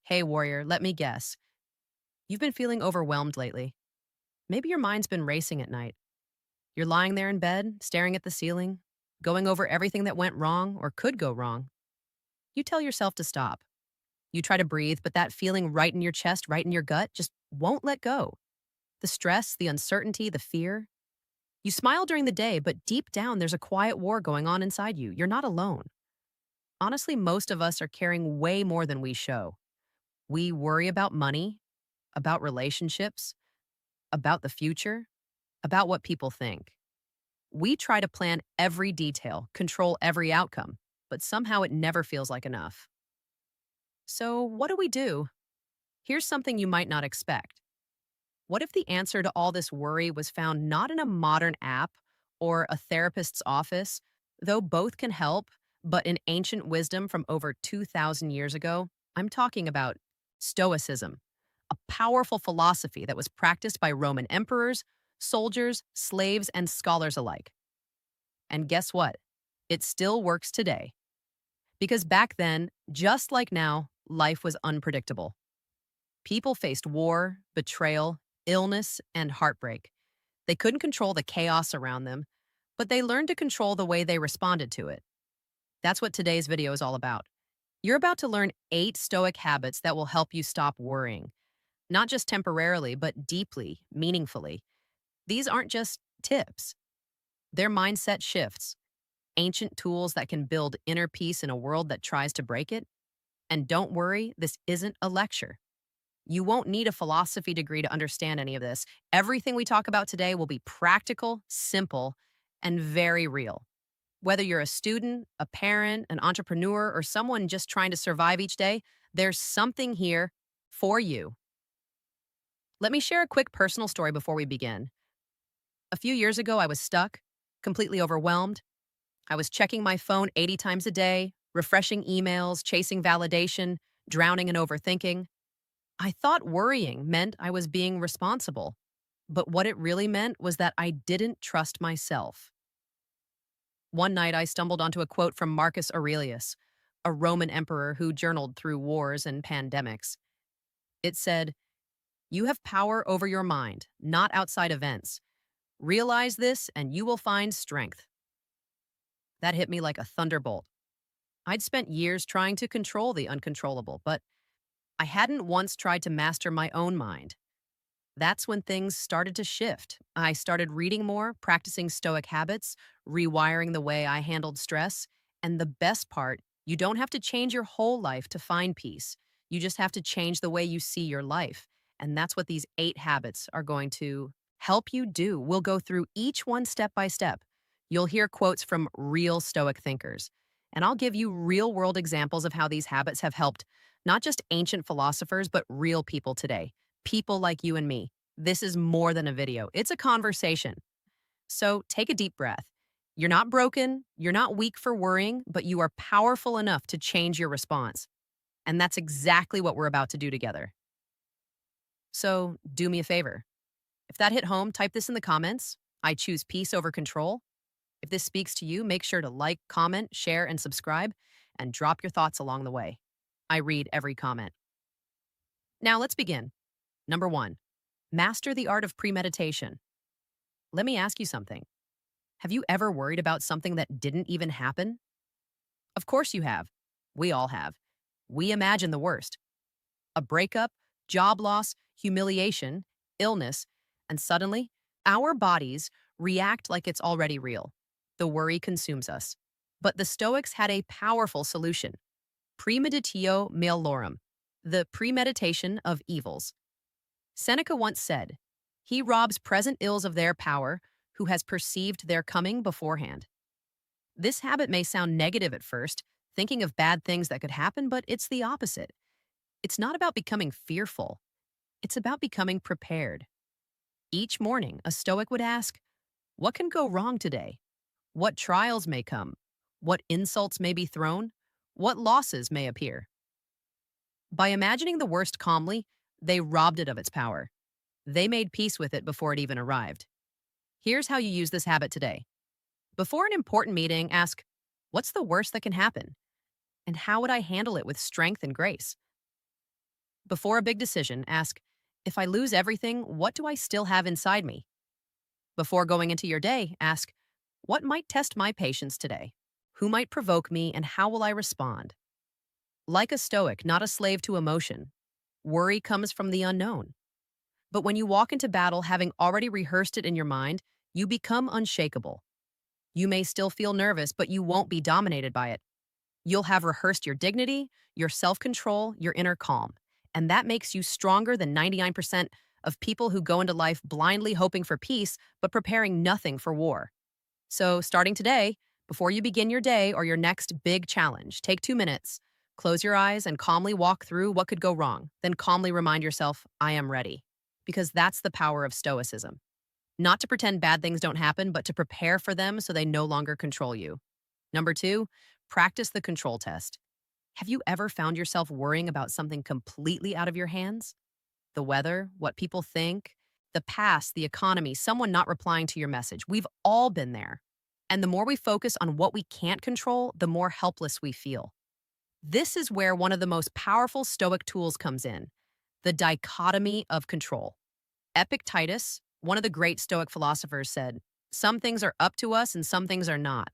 Hey, warrior, let me guess. You've been feeling overwhelmed lately. Maybe your mind's been racing at night. You're lying there in bed, staring at the ceiling, going over everything that went wrong or could go wrong. You tell yourself to stop. You try to breathe, but that feeling right in your chest, right in your gut, just won't let go. The stress, the uncertainty, the fear. You smile during the day, but deep down, there's a quiet war going on inside you. You're not alone. Honestly, most of us are carrying way more than we show. We worry about money, about relationships, about the future, about what people think. We try to plan every detail, control every outcome, but somehow it never feels like enough. So, what do we do? Here's something you might not expect. What if the answer to all this worry was found not in a modern app or a therapist's office, though both can help, but in ancient wisdom from over 2,000 years ago? I'm talking about Stoicism, a powerful philosophy that was practiced by Roman emperors, soldiers, slaves, and scholars alike. And guess what? It still works today. Because back then, just like now, life was unpredictable. People faced war, betrayal, illness, and heartbreak. They couldn't control the chaos around them, but they learned to control the way they responded to it. That's what today's video is all about. You're about to learn 8 Stoic habits that will help you stop worrying, not just temporarily, but deeply, meaningfully. These aren't just tips, they're mindset shifts, ancient tools that can build inner peace in a world that tries to break it. And don't worry, this isn't a lecture. You won't need a philosophy degree to understand any of this. Everything we talk about today will be practical, simple, and very real. Whether you're a student, a parent, an entrepreneur, or someone just trying to survive each day, there's something here for you. Let me share a quick personal story before we begin. A few years ago, I was stuck, completely overwhelmed. I was checking my phone 80 times a day, refreshing emails, chasing validation, drowning in overthinking. I thought worrying meant I was being responsible, but what it really meant was that I didn't trust myself. One night, I stumbled onto a quote from Marcus Aurelius, a Roman emperor who journaled through wars and pandemics. It said, "You have power over your mind, not outside events. Realize this, and you will find strength." That hit me like a thunderbolt. I'd spent years trying to control the uncontrollable, but I hadn't once tried to master my own mind. That's when things started to shift. I started reading more, practicing Stoic habits, rewiring the way I handled stress. And the best part, you don't have to change your whole life to find peace. You just have to change the way you see your life. And that's what these 8 habits are going to help you do. We'll go through each one step by step. You'll hear quotes from real Stoic thinkers. And I'll give you real world examples of how these habits have helped not just ancient philosophers, but real people today. People like you and me. This is more than a video, it's a conversation. So take a deep breath. You're not broken, you're not weak for worrying, but you are powerful enough to change your response. And that's exactly what we're about to do together. So do me a favor. If that hit home, type this in the comments. I choose peace over control. If this speaks to you, make sure to like, comment, share, and subscribe, and drop your thoughts along the way. I read every comment. Now let's begin. Number 1. Master the art of premeditation. Let me ask you something. Have you ever worried about something that didn't even happen? Of course you have. We all have. We imagine the worst. A breakup, job loss, humiliation, illness, and suddenly, our bodies react like it's already real. The worry consumes us. But the Stoics had a powerful solution. Premeditatio malorum, the premeditation of evils. Seneca once said, "He robs present ills of their power who has perceived their coming beforehand." This habit may sound negative at first, thinking of bad things that could happen, but it's the opposite. It's not about becoming fearful. It's about becoming prepared. Each morning, a Stoic would ask, what can go wrong today? What trials may come? What insults may be thrown? What losses may appear? By imagining the worst calmly, they robbed it of its power. They made peace with it before it even arrived. Here's how you use this habit today. Before an important meeting, ask, what's the worst that can happen? And how would I handle it with strength and grace? Before a big decision, ask, if I lose everything, what do I still have inside me? Before going into your day, ask, what might test my patience today? Who might provoke me, and how will I respond? Like a Stoic, not a slave to emotion, worry comes from the unknown. But when you walk into battle having already rehearsed it in your mind, you become unshakable. You may still feel nervous, but you won't be dominated by it. You'll have rehearsed your dignity, your self control, your inner calm. And that makes you stronger than 99% of people who go into life blindly hoping for peace, but preparing nothing for war. So, starting today, before you begin your day or your next big challenge, take 2 minutes, close your eyes, and calmly walk through what could go wrong. Then calmly remind yourself, I am ready. Because that's the power of Stoicism. Not to pretend bad things don't happen, but to prepare for them so they no longer control you. Number two, practice the control test. Have you ever found yourself worrying about something completely out of your hands? The weather, what people think, the past, the economy, someone not replying to your message. We've all been there. And the more we focus on what we can't control, the more helpless we feel. This is where one of the most powerful Stoic tools comes in, the dichotomy of control. Epictetus, one of the great Stoic philosophers, said, some things are up to us and some things are not.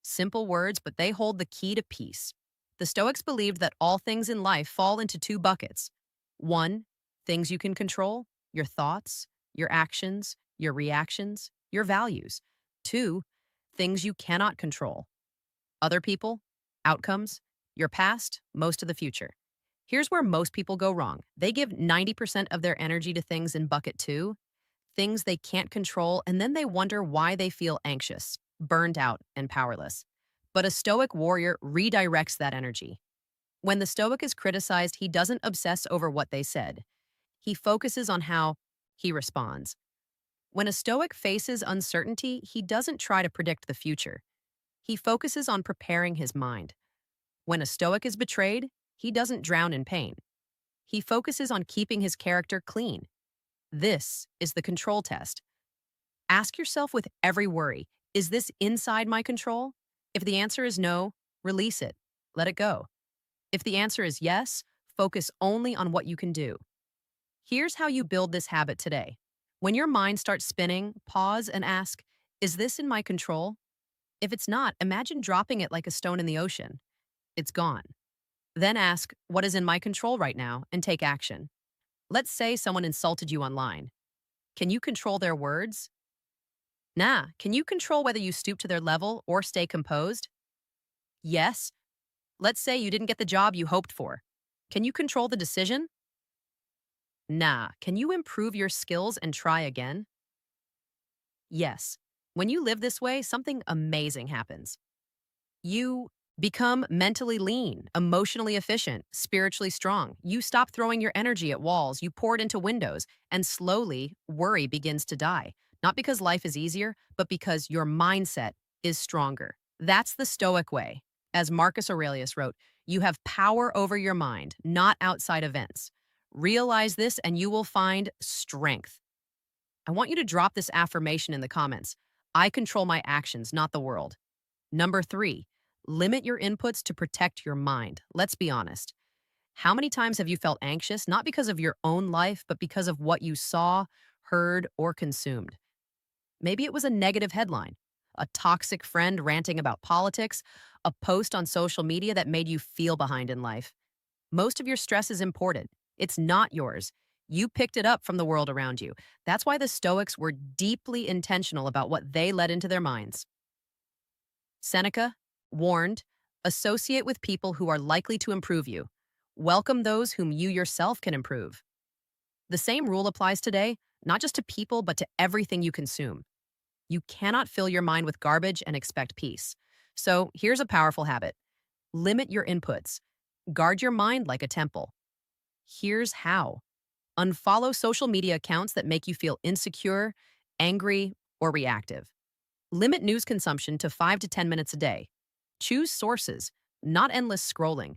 Simple words, but they hold the key to peace. The Stoics believed that all things in life fall into two buckets. One, things you can control, your thoughts, your actions, your reactions, your values. Two, things you cannot control, other people, outcomes, your past, most of the future. Here's where most people go wrong. They give 90% of their energy to things in bucket two, things they can't control, and then they wonder why they feel anxious, burned out, and powerless. But a Stoic warrior redirects that energy. When the Stoic is criticized, he doesn't obsess over what they said. He focuses on how he responds. When a Stoic faces uncertainty, he doesn't try to predict the future. He focuses on preparing his mind. When a Stoic is betrayed, he doesn't drown in pain. He focuses on keeping his character clean. This is the control test. Ask yourself with every worry, is this inside my control? If the answer is no, release it. Let it go. If the answer is yes, focus only on what you can do. Here's how you build this habit today. When your mind starts spinning, pause and ask, is this in my control? If it's not, imagine dropping it like a stone in the ocean. It's gone. Then ask, what is in my control right now, and take action. Let's say someone insulted you online. Can you control their words? Nah. Can you control whether you stoop to their level or stay composed? Yes. Let's say you didn't get the job you hoped for. Can you control the decision? Nah. Can you improve your skills and try again? Yes. When you live this way, something amazing happens. You become mentally lean, emotionally efficient, spiritually strong. You stop throwing your energy at walls, you pour it into windows, and slowly, worry begins to die. Not because life is easier, but because your mindset is stronger. That's the Stoic way. As Marcus Aurelius wrote, you have power over your mind, not outside events. Realize this and you will find strength. I want you to drop this affirmation in the comments. I control my actions, not the world. Number three, limit your inputs to protect your mind. Let's be honest. How many times have you felt anxious, not because of your own life, but because of what you saw, heard, or consumed? Maybe it was a negative headline, a toxic friend ranting about politics, a post on social media that made you feel behind in life. Most of your stress is imported. It's not yours. You picked it up from the world around you. That's why the Stoics were deeply intentional about what they let into their minds. Seneca warned, associate with people who are likely to improve you. Welcome those whom you yourself can improve. The same rule applies today, not just to people, but to everything you consume. You cannot fill your mind with garbage and expect peace. So here's a powerful habit. Limit your inputs. Guard your mind like a temple. Here's how. Unfollow social media accounts that make you feel insecure, angry, or reactive. Limit news consumption to 5 to 10 minutes a day. Choose sources, not endless scrolling.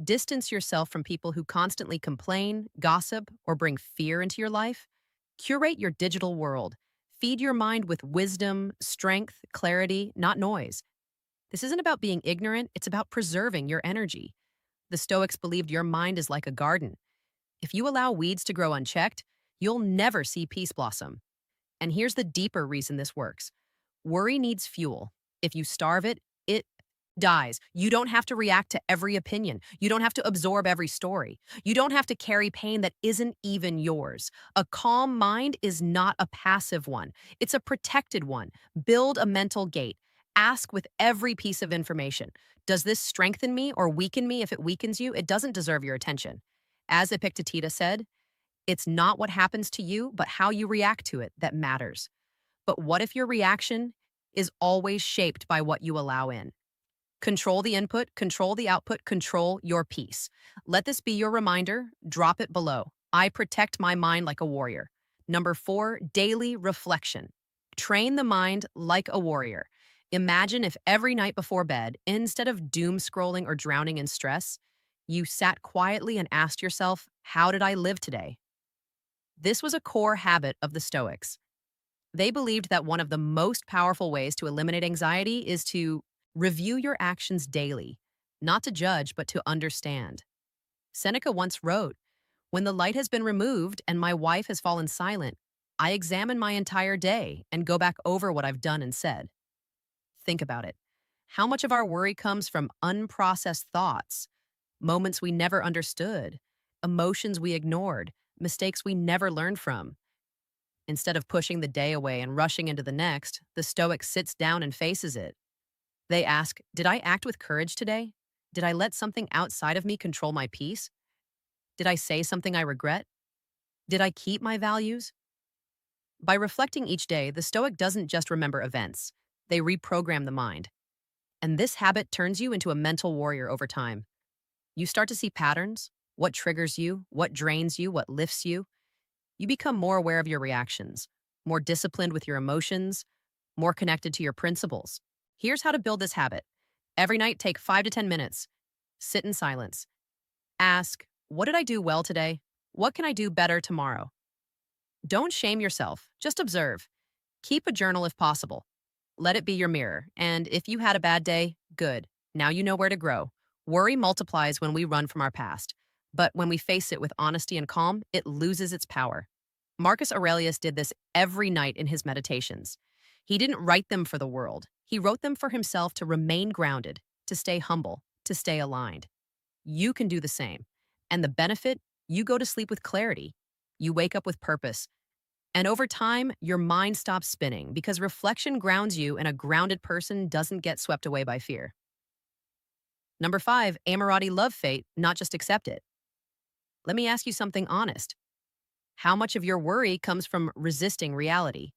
Distance yourself from people who constantly complain, gossip, or bring fear into your life. Curate your digital world. Feed your mind with wisdom, strength, clarity, not noise. This isn't about being ignorant, it's about preserving your energy. The Stoics believed your mind is like a garden. If you allow weeds to grow unchecked, you'll never see peace blossom. And here's the deeper reason this works. Worry needs fuel. If you starve it, it dies. You don't have to react to every opinion. You don't have to absorb every story. You don't have to carry pain that isn't even yours. A calm mind is not a passive one, it's a protected one. Build a mental gate. Ask with every piece of information. Does this strengthen me or weaken me? If it weakens you, it doesn't deserve your attention. As Epictetus said, it's not what happens to you, but how you react to it that matters. But what if your reaction is always shaped by what you allow in? Control the input, control the output, control your peace. Let this be your reminder. Drop it below. I protect my mind like a warrior. Number 4, daily reflection. Train the mind like a warrior. Imagine if every night before bed, instead of doom scrolling or drowning in stress, you sat quietly and asked yourself, how did I live today? This was a core habit of the Stoics. They believed that one of the most powerful ways to eliminate anxiety is to review your actions daily, not to judge, but to understand. Seneca once wrote, when the light has been removed and my wife has fallen silent, I examine my entire day and go back over what I've done and said. Think about it. How much of our worry comes from unprocessed thoughts, moments we never understood, emotions we ignored, mistakes we never learned from? Instead of pushing the day away and rushing into the next, the Stoic sits down and faces it. They ask, did I act with courage today? Did I let something outside of me control my peace? Did I say something I regret? Did I keep my values? By reflecting each day, the Stoic doesn't just remember events, they reprogram the mind. And this habit turns you into a mental warrior over time. You start to see patterns, what triggers you, what drains you, what lifts you. You become more aware of your reactions, more disciplined with your emotions, more connected to your principles. Here's how to build this habit. Every night, take 5 to 10 minutes. Sit in silence. Ask, what did I do well today? What can I do better tomorrow? Don't shame yourself, just observe. Keep a journal if possible. Let it be your mirror. And if you had a bad day, good. Now you know where to grow. Worry multiplies when we run from our past. But when we face it with honesty and calm, it loses its power. Marcus Aurelius did this every night in his meditations. He didn't write them for the world. He wrote them for himself to remain grounded, to stay humble, to stay aligned. You can do the same. And the benefit, you go to sleep with clarity. You wake up with purpose. And over time, your mind stops spinning because reflection grounds you and a grounded person doesn't get swept away by fear. Number 5, amorati, love fate, not just accept it. Let me ask you something honest. How much of your worry comes from resisting reality?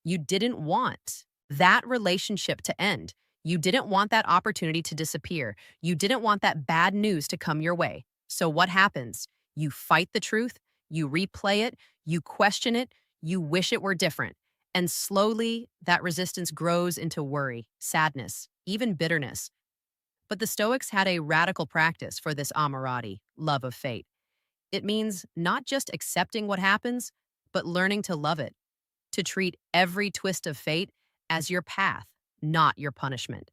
You didn't want that relationship to end. You didn't want that opportunity to disappear. You didn't want that bad news to come your way. So what happens? You fight the truth, you replay it, you question it, you wish it were different. And slowly, that resistance grows into worry, sadness, even bitterness. But the Stoics had a radical practice for this amorati, love of fate. It means not just accepting what happens, but learning to love it, to treat every twist of fate as your path, not your punishment.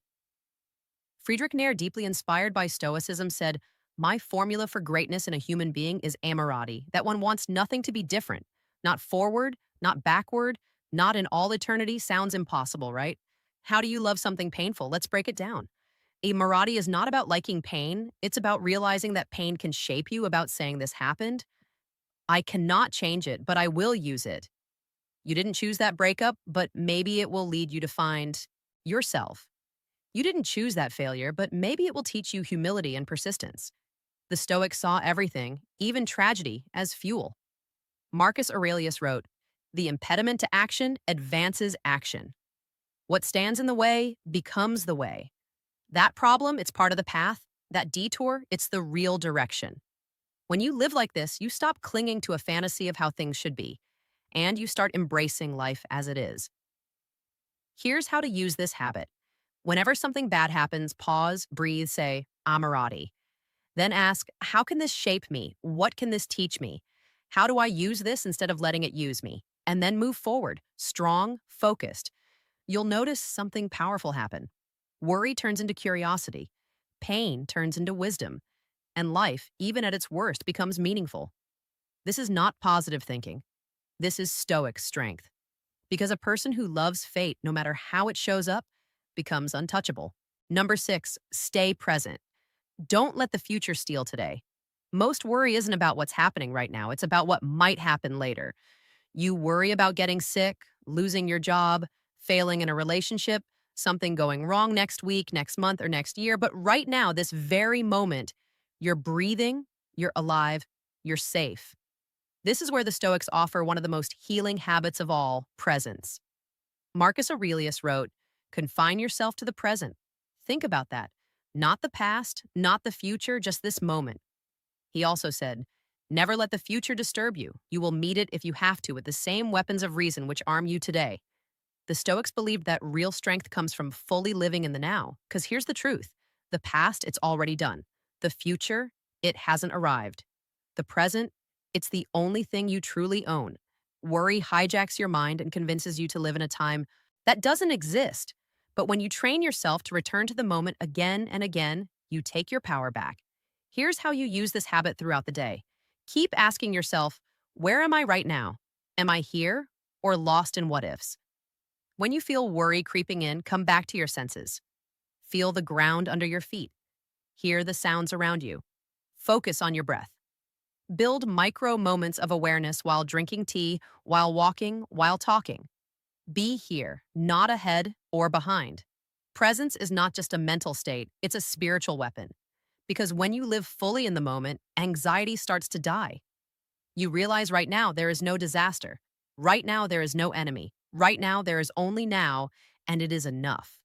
Friedrich Nair, deeply inspired by Stoicism, said, my formula for greatness in a human being is amorati, that one wants nothing to be different, not forward, not backward, not in all eternity. Sounds impossible, right? How do you love something painful? Let's break it down. Amorati is not about liking pain. It's about realizing that pain can shape you, about saying this happened. I cannot change it, but I will use it. You didn't choose that breakup, but maybe it will lead you to find yourself. You didn't choose that failure, but maybe it will teach you humility and persistence. The Stoics saw everything, even tragedy, as fuel. Marcus Aurelius wrote, the impediment to action advances action. What stands in the way becomes the way. That problem, it's part of the path. That detour, it's the real direction. When you live like this, you stop clinging to a fantasy of how things should be, and you start embracing life as it is. Here's how to use this habit. Whenever something bad happens, pause, breathe, say, amorati. Then ask, how can this shape me? What can this teach me? How do I use this instead of letting it use me? And then move forward, strong, focused. You'll notice something powerful happen. Worry turns into curiosity. Pain turns into wisdom. And life, even at its worst, becomes meaningful. This is not positive thinking. This is Stoic strength. Because a person who loves fate, no matter how it shows up, becomes untouchable. Number 6, stay present. Don't let the future steal today. Most worry isn't about what's happening right now, it's about what might happen later. You worry about getting sick, losing your job, failing in a relationship, something going wrong next week, next month, or next year. But right now, this very moment, you're breathing, you're alive, you're safe. This is where the Stoics offer one of the most healing habits of all, presence. Marcus Aurelius wrote, "Confine yourself to the present. Think about that. Not the past, not the future, just this moment." He also said, "Never let the future disturb you. You will meet it if you have to with the same weapons of reason which arm you today." The Stoics believed that real strength comes from fully living in the now. Because here's the truth: the past, it's already done. The future, it hasn't arrived. The present, it's the only thing you truly own. Worry hijacks your mind and convinces you to live in a time that doesn't exist. But when you train yourself to return to the moment again and again, you take your power back. Here's how you use this habit throughout the day. Keep asking yourself, where am I right now? Am I here or lost in what ifs? When you feel worry creeping in, come back to your senses. Feel the ground under your feet. Hear the sounds around you. Focus on your breath. Build micro moments of awareness while drinking tea, while walking, while talking. Be here, not ahead or behind. Presence is not just a mental state, it's a spiritual weapon. Because when you live fully in the moment, anxiety starts to die. You realize right now there is no disaster. Right now there is no enemy. Right now there is only now, and it is enough.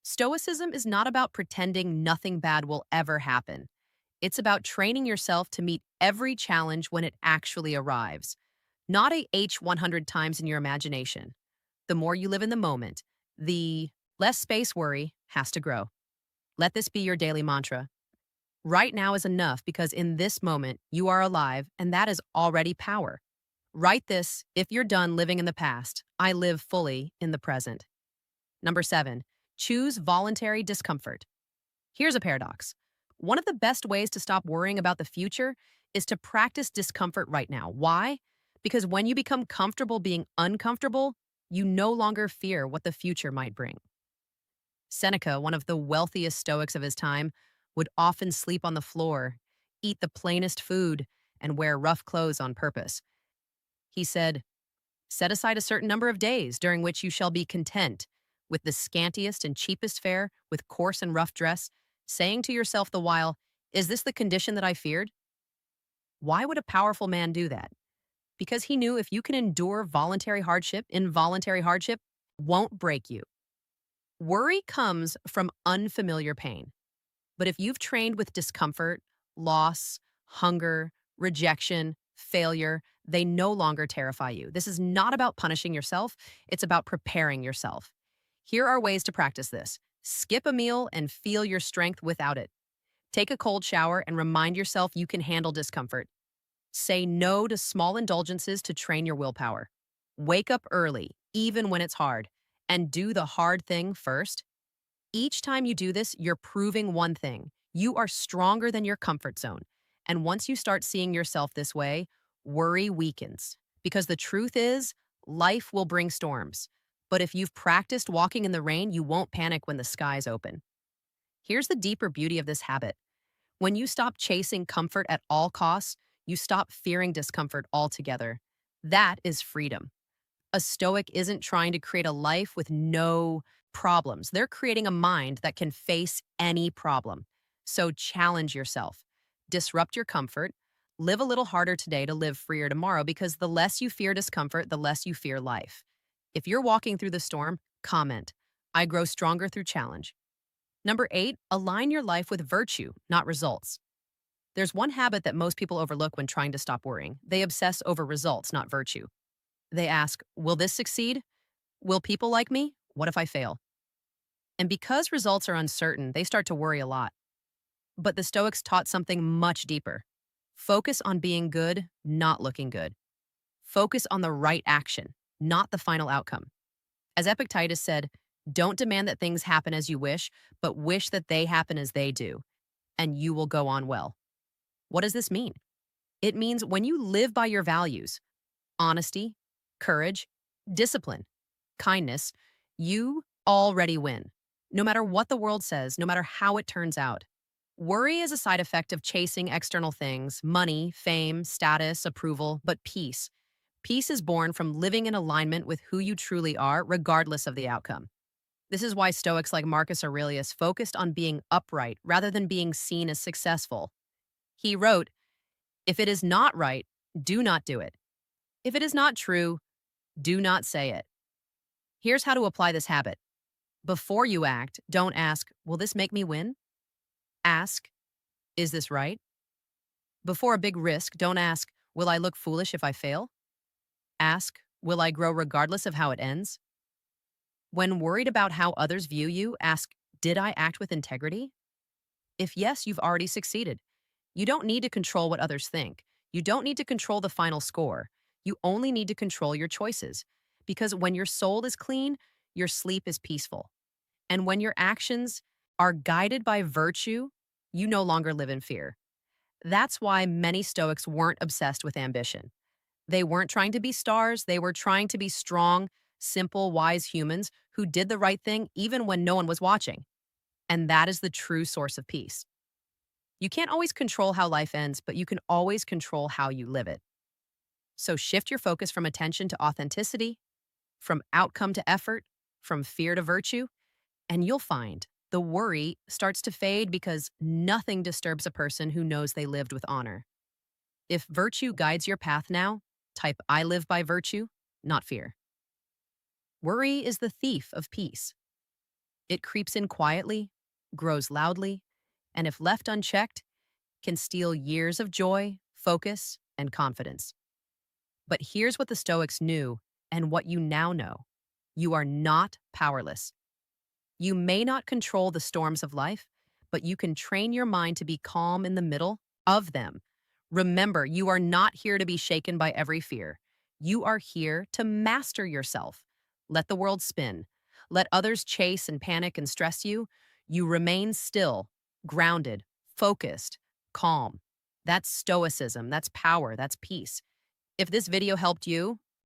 Stoicism is not about pretending nothing bad will ever happen. It's about training yourself to meet every challenge when it actually arrives. Not a H 100 times in your imagination. The more you live in the moment, the less space worry has to grow. Let this be your daily mantra. Right now is enough because in this moment, you are alive, and that is already power. Write this: if you're done living in the past, I live fully in the present. Number 7, choose voluntary discomfort. Here's a paradox. One of the best ways to stop worrying about the future is to practice discomfort right now. Why? Because when you become comfortable being uncomfortable, you no longer fear what the future might bring. Seneca, one of the wealthiest Stoics of his time, would often sleep on the floor, eat the plainest food, and wear rough clothes on purpose. He said, "Set aside a certain number of days during which you shall be content with the scantiest and cheapest fare, with coarse and rough dress, saying to yourself the while, 'Is this the condition that I feared?'" Why would a powerful man do that? Because he knew if you can endure voluntary hardship, involuntary hardship won't break you. Worry comes from unfamiliar pain. But if you've trained with discomfort, loss, hunger, rejection, failure, they no longer terrify you. This is not about punishing yourself, it's about preparing yourself. Here are ways to practice this. Skip a meal and feel your strength without it. Take a cold shower and remind yourself you can handle discomfort. Say no to small indulgences to train your willpower. Wake up early, even when it's hard, and do the hard thing first. Each time you do this, you're proving one thing: you are stronger than your comfort zone. And once you start seeing yourself this way, worry weakens. Because the truth is, life will bring storms. But if you've practiced walking in the rain, you won't panic when the skies open. Here's the deeper beauty of this habit. When you stop chasing comfort at all costs, you stop fearing discomfort altogether. That is freedom. A Stoic isn't trying to create a life with no problems. They're creating a mind that can face any problem. So challenge yourself. Disrupt your comfort. Live a little harder today to live freer tomorrow, because the less you fear discomfort, the less you fear life. If you're walking through the storm, comment, "I grow stronger through challenge." Number 8, align your life with virtue, not results. There's one habit that most people overlook when trying to stop worrying. They obsess over results, not virtue. They ask, will this succeed? Will people like me? What if I fail? And because results are uncertain, they start to worry a lot. But the Stoics taught something much deeper. Focus on being good, not looking good. Focus on the right action, not the final outcome. As Epictetus said, don't demand that things happen as you wish, but wish that they happen as they do, and you will go on well. What does this mean? It means when you live by your values, honesty, courage, discipline, kindness, you already win. No matter what the world says, no matter how it turns out. Worry is a side effect of chasing external things, money, fame, status, approval, but peace. Peace is born from living in alignment with who you truly are, regardless of the outcome. This is why Stoics like Marcus Aurelius focused on being upright rather than being seen as successful. He wrote, "If it is not right, do not do it. If it is not true, do not say it." Here's how to apply this habit. Before you act, don't ask, "Will this make me win?" Ask, "Is this right?" Before a big risk, don't ask, "Will I look foolish if I fail?" Ask, "Will I grow regardless of how it ends?" When worried about how others view you, ask, "Did I act with integrity?" If yes, you've already succeeded. You don't need to control what others think. You don't need to control the final score. You only need to control your choices. Because when your soul is clean, your sleep is peaceful. And when your actions are guided by virtue, you no longer live in fear. That's why many Stoics weren't obsessed with ambition. They weren't trying to be stars, they were trying to be strong, simple, wise humans who did the right thing even when no one was watching. And that is the true source of peace. You can't always control how life ends, but you can always control how you live it. So shift your focus from attention to authenticity, from outcome to effort, from fear to virtue, and you'll find the worry starts to fade because nothing disturbs a person who knows they lived with honor. If virtue guides your path now, type "I live by virtue," not fear. Worry is the thief of peace. It creeps in quietly, grows loudly, and if left unchecked, can steal years of joy, focus, and confidence. But here's what the Stoics knew and what you now know. You are not powerless. You may not control the storms of life, but you can train your mind to be calm in the middle of them. Remember, you are not here to be shaken by every fear. You are here to master yourself. Let the world spin. Let others chase and panic and stress you. You remain still, grounded, focused, calm. That's stoicism. That's power. That's peace. If this video helped you,